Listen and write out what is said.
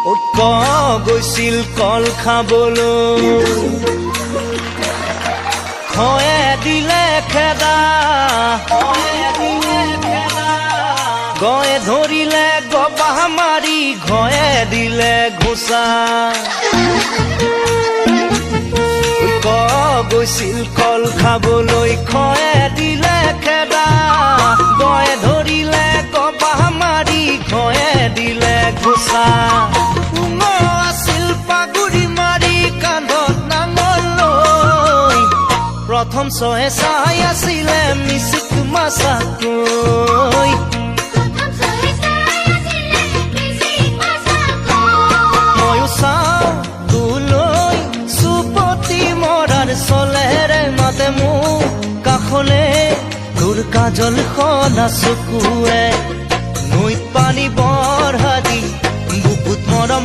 ঐক্য গৈছিল কল খাবলৈ খয়ে দিলে খেদা গয়ে ধৰিলে গবাহ মাৰি ঘয়ে দিলে ঘোচা ঐক্য গৈছিল কল খাবলৈ খয়ে দিলে খেদা গয়ে ধৰিলে গবাহ মাৰি ঘয়ে দিলে ঘোচা আছিল পাগুৰি মাৰি কান্ধত নাঙল লৈ প্ৰথম চহে চাই আছিলে মিচিক মাছাকৈ ময়ো চাওঁ তোলৈ চুপতি মৰাৰ চলেৰে মাতে মোক কাষলে তোৰ কাজল সনা চকুৱে নৈত পানী বৰহা দি বুকুত মৰম